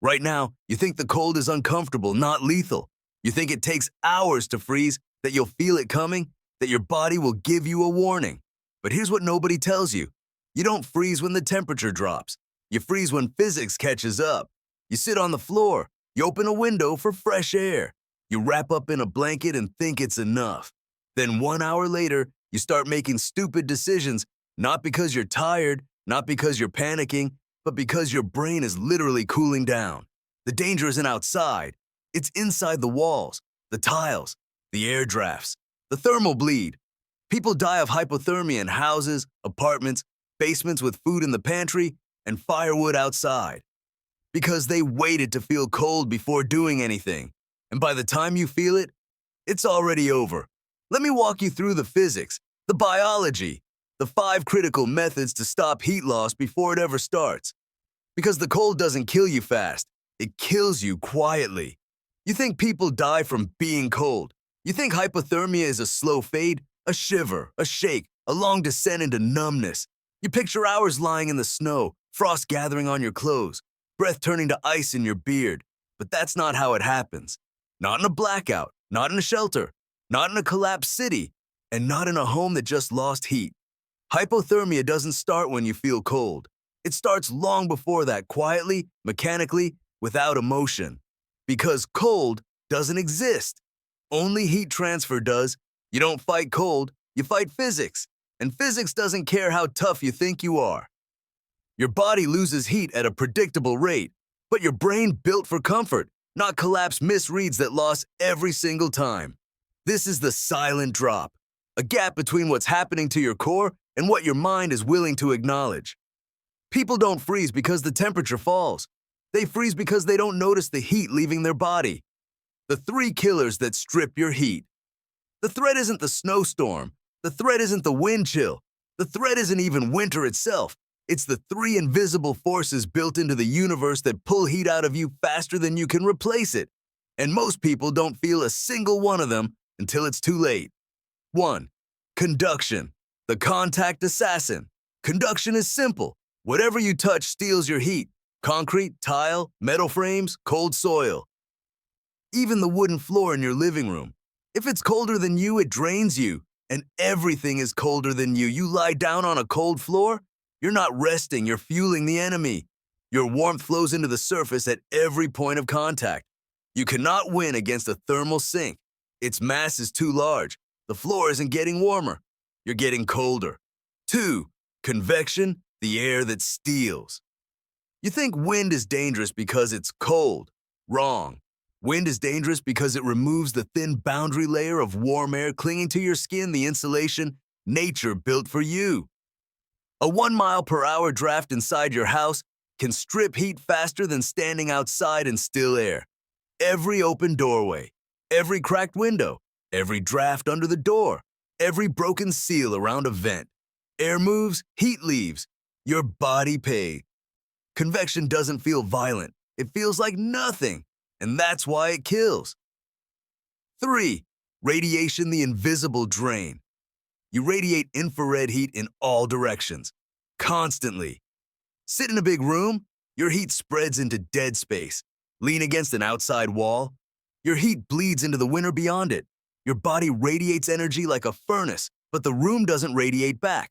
Right now, you think the cold is uncomfortable, not lethal. You think it takes hours to freeze, that you'll feel it coming, that your body will give you a warning. But here's what nobody tells you. You don't freeze when the temperature drops. You freeze when physics catches up. You sit on the floor. You open a window for fresh air. You wrap up in a blanket and think it's enough. Then 1 hour later, you start making stupid decisions, not because you're tired, not because you're panicking, but because your brain is literally cooling down. The danger isn't outside. It's inside the walls, the tiles, the air drafts, the thermal bleed. People die of hypothermia in houses, apartments, basements with food in the pantry, and firewood outside. Because they waited to feel cold before doing anything. And by the time you feel it, it's already over. Let me walk you through the physics, the biology, the 5 critical methods to stop heat loss before it ever starts. Because the cold doesn't kill you fast, it kills you quietly. You think people die from being cold. You think hypothermia is a slow fade, a shiver, a shake, a long descent into numbness. You picture hours lying in the snow, frost gathering on your clothes, breath turning to ice in your beard. But that's not how it happens. Not in a blackout, not in a shelter, not in a collapsed city, and not in a home that just lost heat. Hypothermia doesn't start when you feel cold. It starts long before that, quietly, mechanically, without emotion. Because cold doesn't exist. Only heat transfer does. You don't fight cold, you fight physics. And physics doesn't care how tough you think you are. Your body loses heat at a predictable rate, but your brain built for comfort, not collapse misreads that loss every single time. This is the silent drop, a gap between what's happening to your core and what your mind is willing to acknowledge. People don't freeze because the temperature falls. They freeze because they don't notice the heat leaving their body. The 3 killers that strip your heat. The threat isn't the snowstorm. The threat isn't the wind chill. The threat isn't even winter itself. It's the 3 invisible forces built into the universe that pull heat out of you faster than you can replace it. And most people don't feel a single one of them until it's too late. 1. Conduction, the contact assassin. Conduction is simple. Whatever you touch steals your heat. Concrete, tile, metal frames, cold soil. Even the wooden floor in your living room. If it's colder than you, it drains you. And everything is colder than you. You lie down on a cold floor, you're not resting, you're fueling the enemy. Your warmth flows into the surface at every point of contact. You cannot win against a thermal sink. Its mass is too large. The floor isn't getting warmer. You're getting colder. 2. Convection, the air that steals. You think wind is dangerous because it's cold. Wrong. Wind is dangerous because it removes the thin boundary layer of warm air clinging to your skin, the insulation nature built for you. A 1 mile-per-hour draft inside your house can strip heat faster than standing outside in still air. Every open doorway, every cracked window, every draft under the door, every broken seal around a vent. Air moves, heat leaves. Your body pays. Convection doesn't feel violent. It feels like nothing, and that's why it kills. 3. Radiation, the invisible drain. You radiate infrared heat in all directions, constantly. Sit in a big room, your heat spreads into dead space. Lean against an outside wall, your heat bleeds into the winter beyond it. Your body radiates energy like a furnace, but the room doesn't radiate back.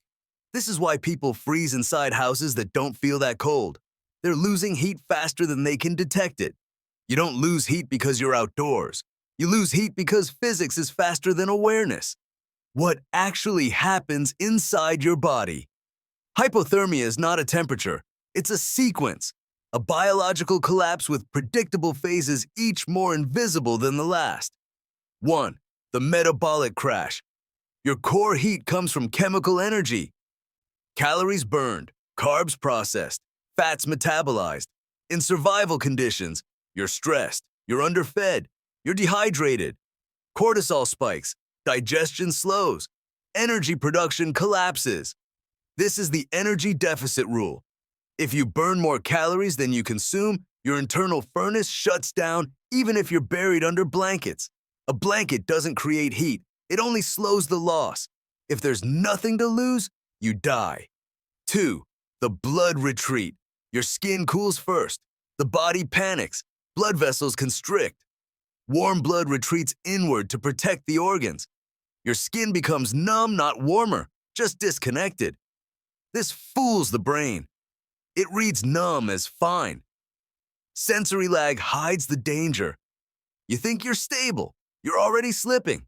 This is why people freeze inside houses that don't feel that cold. They're losing heat faster than they can detect it. You don't lose heat because you're outdoors. You lose heat because physics is faster than awareness. What actually happens inside your body. Hypothermia is not a temperature. It's a sequence, a biological collapse with predictable phases, each more invisible than the last. 1. The metabolic crash. Your core heat comes from chemical energy. Calories burned, carbs processed, fats metabolized. In survival conditions, you're stressed, you're underfed, you're dehydrated. Cortisol spikes, digestion slows, energy production collapses. This is the energy deficit rule. If you burn more calories than you consume, your internal furnace shuts down even if you're buried under blankets. A blanket doesn't create heat, it only slows the loss. If there's nothing to lose, you die. 2. The blood retreat. Your skin cools first. The body panics, blood vessels constrict. Warm blood retreats inward to protect the organs. Your skin becomes numb, not warmer, just disconnected. This fools the brain. It reads numb as fine. Sensory lag hides the danger. You think you're stable. You're already slipping.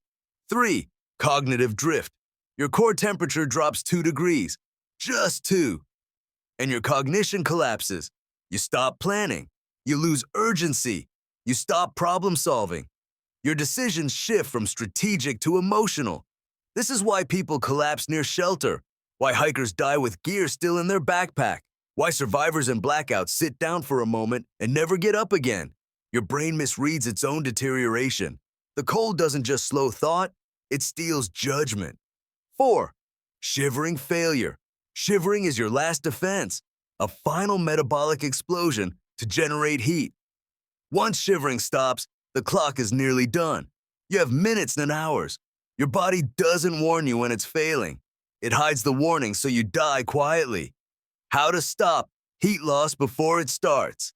3. Cognitive drift. Your core temperature drops 2 degrees. Just 2. And your cognition collapses. You stop planning. You lose urgency. You stop problem solving. Your decisions shift from strategic to emotional. This is why people collapse near shelter, why hikers die with gear still in their backpack, why survivors in blackouts sit down for a moment and never get up again. Your brain misreads its own deterioration. The cold doesn't just slow thought, it steals judgment. 4. Shivering failure. Shivering is your last defense, a final metabolic explosion to generate heat. Once shivering stops, the clock is nearly done. You have minutes and hours. Your body doesn't warn you when it's failing. It hides the warning so you die quietly. How to stop heat loss before it starts.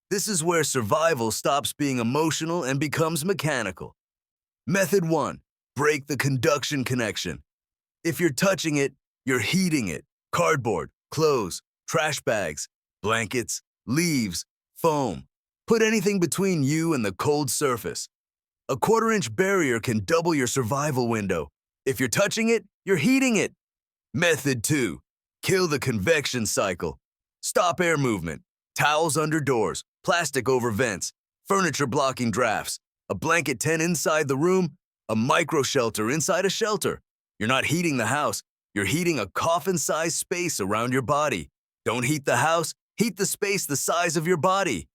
This is where survival stops being emotional and becomes mechanical. Method 1. Break the conduction connection. If you're touching it, you're heating it. Cardboard, clothes, trash bags, blankets, leaves, foam. Put anything between you and the cold surface. A 1/4-inch barrier can double your survival window. If you're touching it, you're heating it. Method 2. Kill the convection cycle. Stop air movement. Towels under doors, plastic over vents, furniture blocking drafts, a blanket tent inside the room, a micro shelter inside a shelter. You're not heating the house, you're heating a coffin-sized space around your body. Don't heat the house, heat the space the size of your body.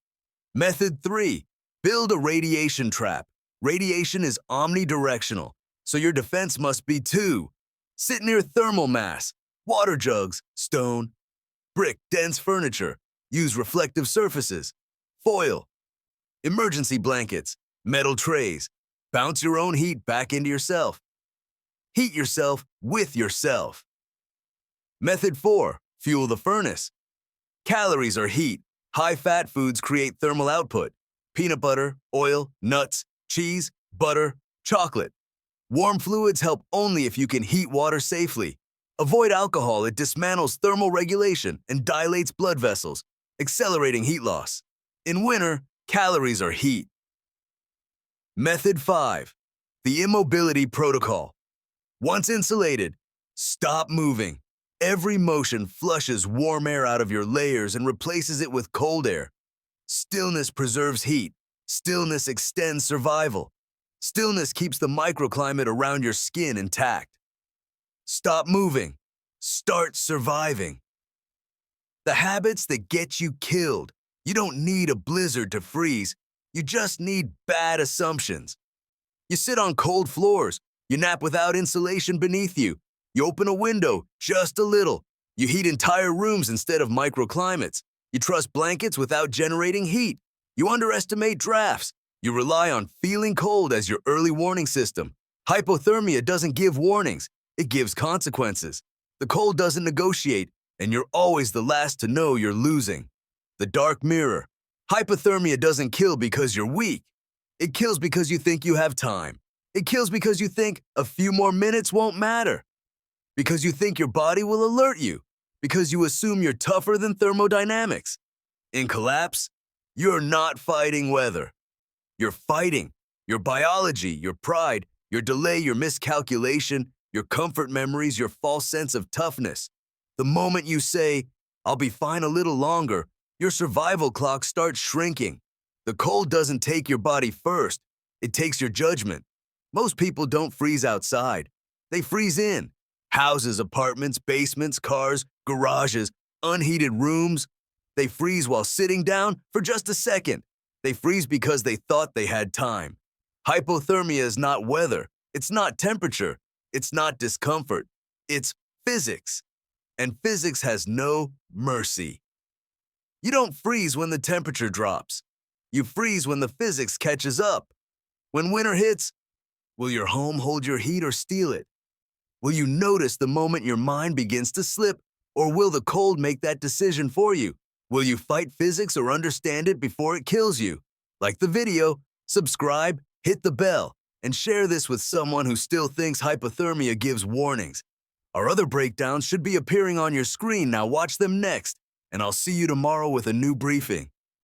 Method 3. Build a radiation trap. Radiation is omnidirectional, so your defense must be 2. Sit near thermal mass, water jugs, stone, brick, dense furniture. Use reflective surfaces, foil, emergency blankets, metal trays. Bounce your own heat back into yourself. Heat yourself with yourself. Method 4. Fuel the furnace. Calories are heat. High-fat foods create thermal output. Peanut butter, oil, nuts, cheese, butter, chocolate. Warm fluids help only if you can heat water safely. Avoid alcohol, it dismantles thermal regulation and dilates blood vessels, accelerating heat loss. In winter, calories are heat. Method 5. The immobility protocol. Once insulated, stop moving. Every motion flushes warm air out of your layers and replaces it with cold air. Stillness preserves heat. Stillness extends survival. Stillness keeps the microclimate around your skin intact. Stop moving. Start surviving. The habits that get you killed. You don't need a blizzard to freeze. You just need bad assumptions. You sit on cold floors. You nap without insulation beneath you. You open a window just a little. You heat entire rooms instead of microclimates. You trust blankets without generating heat. You underestimate drafts. You rely on feeling cold as your early warning system. Hypothermia doesn't give warnings. It gives consequences. The cold doesn't negotiate, and you're always the last to know you're losing. The dark mirror. Hypothermia doesn't kill because you're weak. It kills because you think you have time. It kills because you think a few more minutes won't matter. Because you think your body will alert you. Because you assume you're tougher than thermodynamics. In collapse, you're not fighting weather. You're fighting your biology, your pride, your delay, your miscalculation, your comfort memories, your false sense of toughness. The moment you say, "I'll be fine a little longer," your survival clock starts shrinking. The cold doesn't take your body first. It takes your judgment. Most people don't freeze outside. They freeze in. Houses, apartments, basements, cars, garages, unheated rooms. They freeze while sitting down for just a second. They freeze because they thought they had time. Hypothermia is not weather. It's not temperature. It's not discomfort. It's physics. And physics has no mercy. You don't freeze when the temperature drops. You freeze when the physics catches up. When winter hits, will your home hold your heat or steal it? Will you notice the moment your mind begins to slip, or will the cold make that decision for you? Will you fight physics or understand it before it kills you? Like the video, subscribe, hit the bell, and share this with someone who still thinks hypothermia gives warnings. Our other breakdowns should be appearing on your screen, now watch them next, and I'll see you tomorrow with a new briefing.